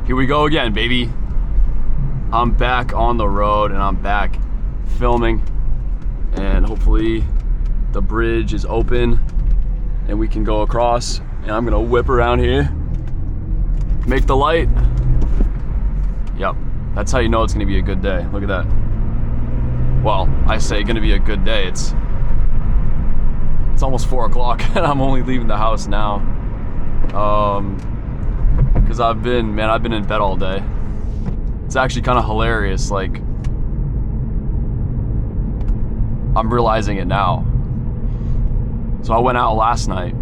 Here we go again, baby. I'm back on the road and I'm back filming, and hopefully the bridge is open and we can go across, and I'm gonna whip around here, make the light. Yep, that's how you know it's gonna be a good day. Look at that. Well, I say gonna be a good day. It's almost 4 o'clock and I'm only leaving the house now. Cause I've been in bed all day. It's actually kind of hilarious, like, I'm realizing it now. So I went out last night.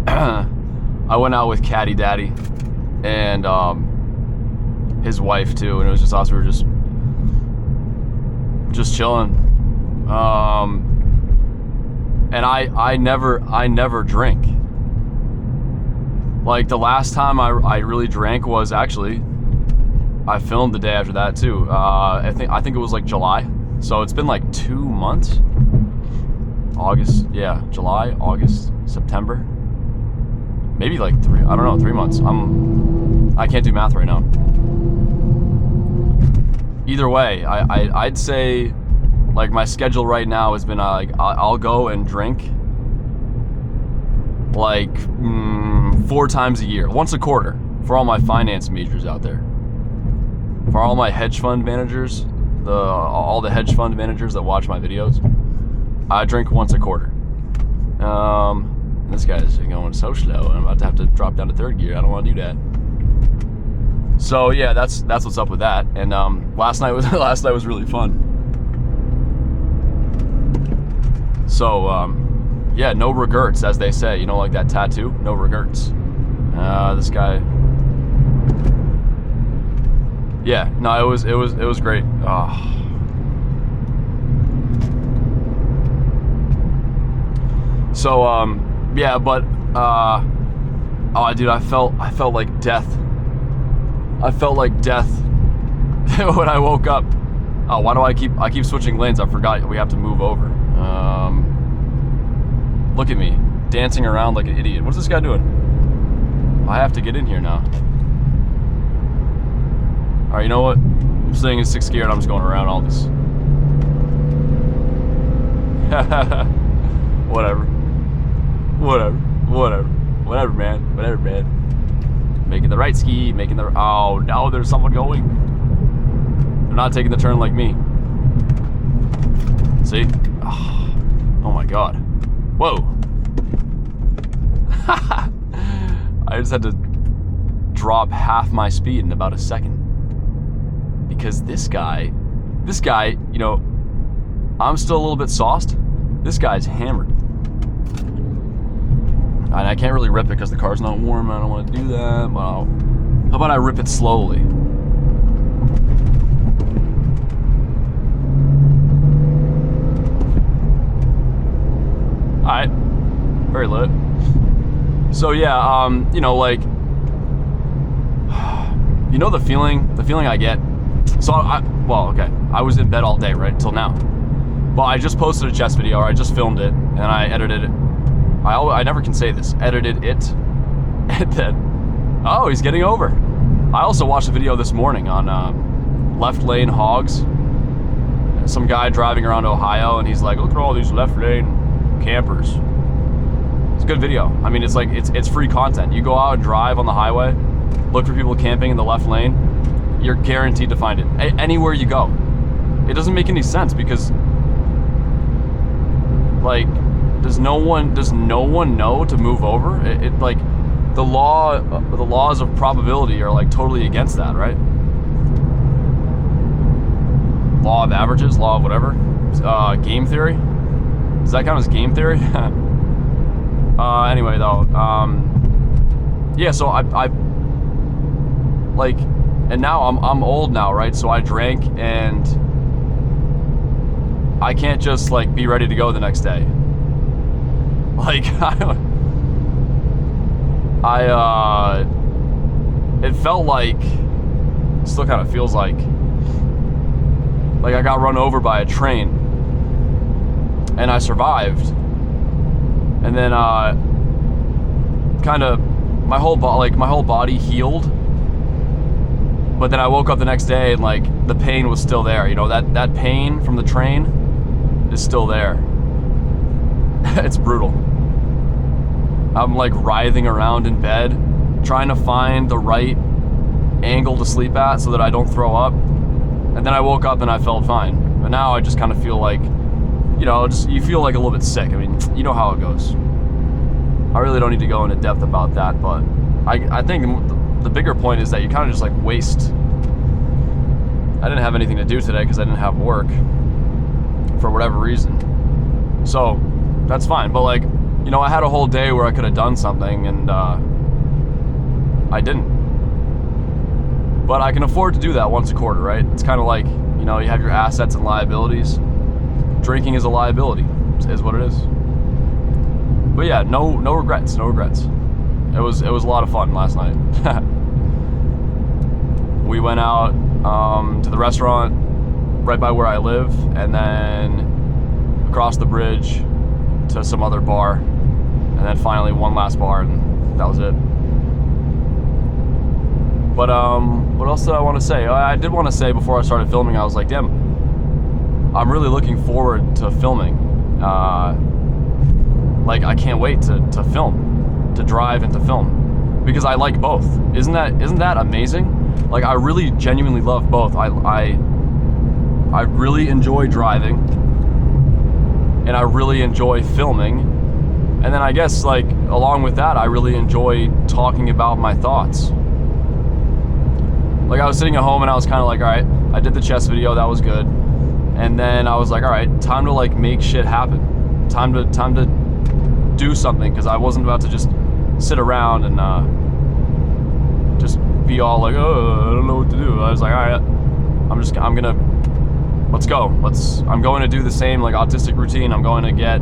I went out with Caddy Daddy and his wife too, and it was just us. We were just chilling. And I never drink. Like, the last time I really drank was actually, I filmed the day after that too. I think it was like July. So it's been like 2 months. August, yeah, July, August, September. Maybe like 3, I don't know, 3 months. I can't do math right now. Either way, I'd say, like, my schedule right now has been like, I'll go and drink like 4 times a year, once a quarter, for all my finance majors out there. For all my hedge fund managers, all the hedge fund managers that watch my videos, I drink once a quarter. This guy's going so slow. I'm about to have to drop down to 3rd gear. I don't want to do that. So yeah, that's what's up with that. And last night was really fun. So yeah, no regrets, as they say. You know, like that tattoo, no regrets. This guy. Yeah, no, it was great. So yeah, but oh, dude, I felt like death. I felt like death when I woke up. Oh, why do I keep switching lanes? I forgot we have to move over. Look at me dancing around like an idiot. What's this guy doing? I have to get in here now. All right, you know what? I'm staying in 6th gear and I'm just going around all this. Whatever, man. Making the right ski, oh no, there's someone going. They're not taking the turn like me. See? Oh my God. Whoa. I just had to drop half my speed in about a second. Because this guy, you know, I'm still a little bit sauced. This guy's hammered. And I can't really rip it because the car's not warm. I don't want to do that. Well, how about I rip it slowly? Alright. Very lit. So yeah, you know, like, you know the feeling I get? So well, okay, I was in bed all day, right, till now. Well, I just posted a chess video, or I just filmed it, and I edited it. I never can say this. Edited it, and then, oh, he's getting over. I also watched a video this morning on left lane hogs. Some guy driving around Ohio, and he's like, look at all these left lane campers. It's a good video. I mean, it's like, it's free content. You go out and drive on the highway, look for people camping in the left lane, you're guaranteed to find it. Anywhere you go. It doesn't make any sense because, like, does no one know to move over? It like, the laws of probability are like totally against that, right? Law of averages, law of whatever. Game theory? Does that count as game theory? Anyway though, yeah, so I like, and now I'm old now, right? So I drank and I can't just like be ready to go the next day. Like, it felt like, still kind of feels like I got run over by a train and I survived. And then kind of my whole body healed But then I woke up the next day and like the pain was still there. You know, that pain from the train is still there. It's brutal. I'm like writhing around in bed, trying to find the right angle to sleep at so that I don't throw up. And then I woke up and I felt fine. But now I just kind of feel like, you know, just you feel like a little bit sick. I mean, you know how it goes. I really don't need to go into depth about that, but I think the bigger point is that you kind of just like waste. I didn't have anything to do today because I didn't have work for whatever reason. So that's fine. But like, you know, I had a whole day where I could have done something and I didn't. But I can afford to do that once a quarter, right? It's kind of like, you know, you have your assets and liabilities. Drinking is a liability, is what it is. But yeah, no regrets, no regrets. It was a lot of fun last night. We went out to the restaurant right by where I live, and then across the bridge to some other bar, and then finally one last bar, and that was it. But what else did I want to say? I did want to say before I started filming, I was like, damn, I'm really looking forward to filming. Like I can't wait to film, to drive and to film, because I like both. Isn't that amazing? Like I really genuinely love both. I really enjoy driving, and I really enjoy filming, and then I guess like along with that, I really enjoy talking about my thoughts. Like I was sitting at home and I was kind of like, all right, I did the chess video, that was good, and then I was like, all right, time to like make shit happen. Time to do something, because I wasn't about to just sit around and just be all like, oh, I don't know what to do. I was like, all right, let's go. I'm going to do the same like autistic routine. I'm going to get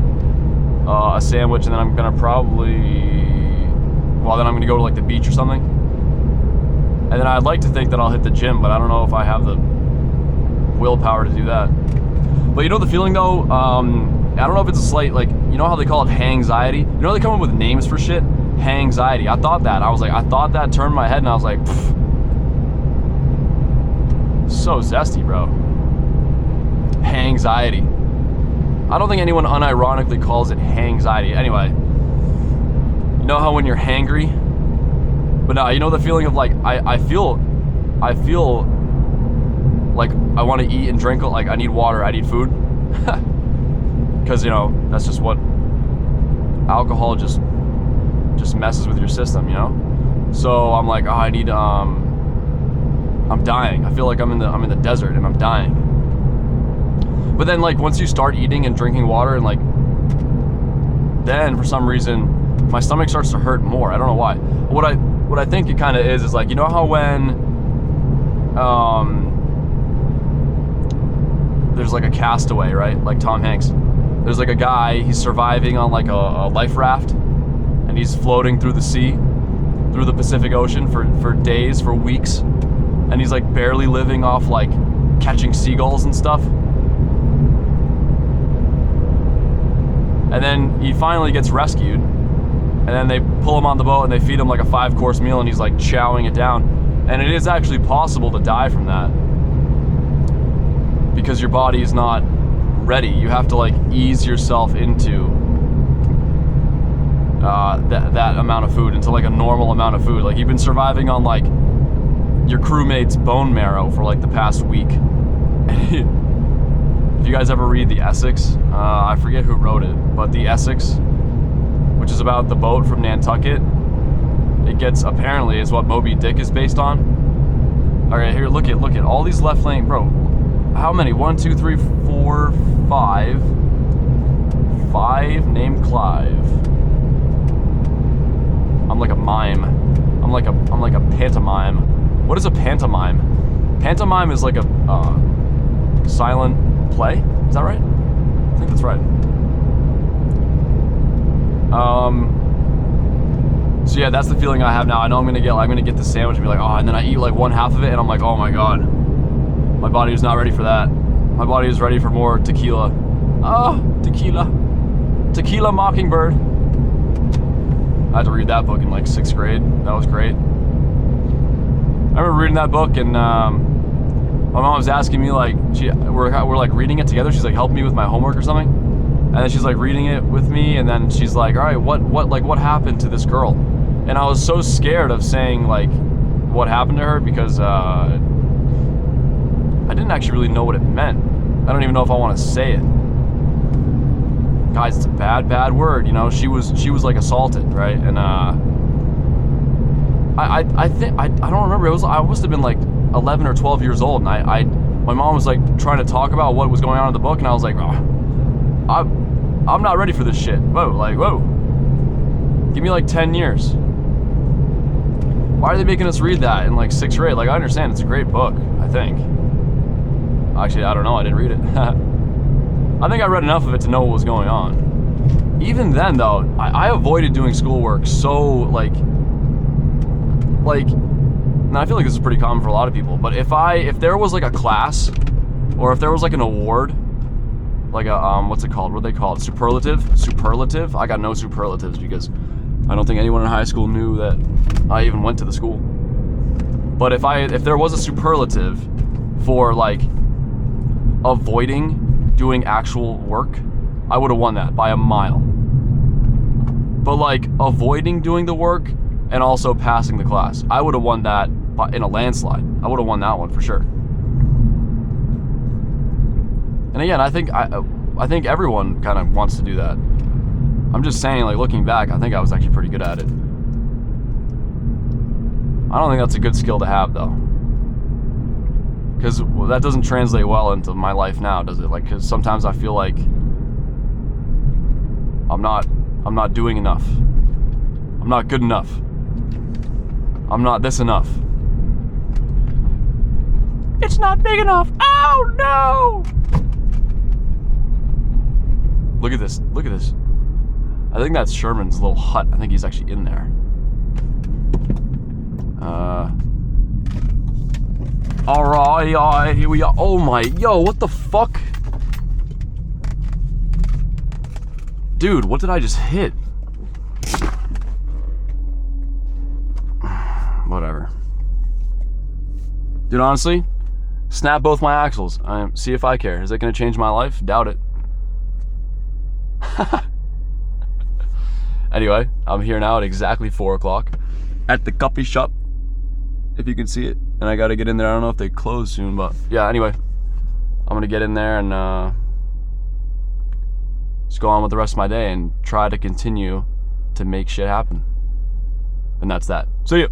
a sandwich, and then I'm gonna then I'm gonna go to like the beach or something. And then I'd like to think that I'll hit the gym, but I don't know if I have the willpower to do that. But you know the feeling though, I don't know if it's a slight, like, you know how they call it hang-anxiety? You know they come up with names for shit? Hang-anxiety. I thought that turned my head, and I was like, pfft. So zesty, bro. Hang-anxiety. I don't think anyone unironically calls it hang-anxiety. Anyway, you know how when you're hangry? But no, you know the feeling of like, I feel like I want to eat and drink, like I need water, I need food. Because, you know, that's just what alcohol just messes with your system, you know? So I'm like, oh, I need, I'm dying. I feel like I'm in the desert and I'm dying. But then like once you start eating and drinking water, and like, then for some reason my stomach starts to hurt more. I don't know why. What I think it kind of is like, you know how when there's like a castaway, right? Like Tom Hanks. There's like a guy, he's surviving on like a life raft, and he's floating through the sea, through the Pacific Ocean for days, for weeks, and he's like barely living off like catching seagulls and stuff. And then he finally gets rescued, and then they pull him on the boat and they feed him like a 5-course meal, and he's like chowing it down. And it is actually possible to die from that, because your body is not ready. You have to like ease yourself into that amount of food, into like a normal amount of food. Like you've been surviving on like your crewmate's bone marrow for like the past week. If you guys ever read the Essex, I forget who wrote it, but the Essex, which is about the boat from Nantucket, it gets, apparently is what Moby Dick is based on. All right, here, look at all these left lane, bro. How many? 1, 2, 3, 4, 5. 5 named Clive. I'm like a mime. I'm like a pantomime. What is a pantomime? Pantomime is like a silent play. Is that right? I think that's right. So yeah, that's the feeling I have now. I know I'm gonna get the sandwich and be like, oh, and then I eat like one half of it, and I'm like, oh my god, my body is not ready for that. My body is ready for more tequila. Oh, Tequila Mockingbird. I had to read that book in like 6th grade. That was great. I remember reading that book, and my mom was asking me, like, we're like reading it together. She's like helping me with my homework or something, and then she's like reading it with me, and then she's like, all right, what happened to this girl? And I was so scared of saying like what happened to her, because I didn't actually really know what it meant. I don't even know if I want to say it. Guys, it's a bad word, you know. She was like assaulted, right? And I think I don't remember. I must have been like 11 or 12 years old, and my mom was like trying to talk about what was going on in the book, and I was like, oh, I'm not ready for this shit. Whoa, give me like 10 years. Why are they making us read that in like 6th grade? Like, I understand it's a great book, I think. Actually, I don't know, I didn't read it. I think I read enough of it to know what was going on. Even then though, I avoided doing schoolwork so like, and I feel like this is pretty common for a lot of people, but if there was like a class, or if there was like an award, like a, what's it called? What are they called? Superlative? I got no superlatives because I don't think anyone in high school knew that I even went to the school. But if there was a superlative for like avoiding doing actual work, I would have won that by a mile. But like avoiding doing the work and also passing the class, I would have won that in a landslide. I would have won that one for sure. And again, I think everyone kind of wants to do that. I'm just saying, like, looking back, I think I was actually pretty good at it. I don't think that's a good skill to have, though, because that doesn't translate well into my life now, does it? Like, because sometimes I feel like I'm not doing enough. I'm not good enough. I'm not this enough. It's not big enough. Oh no! Look at this. Look at this. I think that's Sherman's little hut. I think he's actually in there. Alright, here we are. Oh my, yo, what the fuck? Dude, what did I just hit? Whatever. Dude, honestly, snap both my axles. See if I care. Is it gonna change my life? Doubt it. Anyway, I'm here now at exactly 4 o'clock at the coffee shop, if you can see it. And I gotta get in there. I don't know if they close soon, but yeah, anyway, I'm gonna get in there and just go on with the rest of my day and try to continue to make shit happen. And that's that. See ya.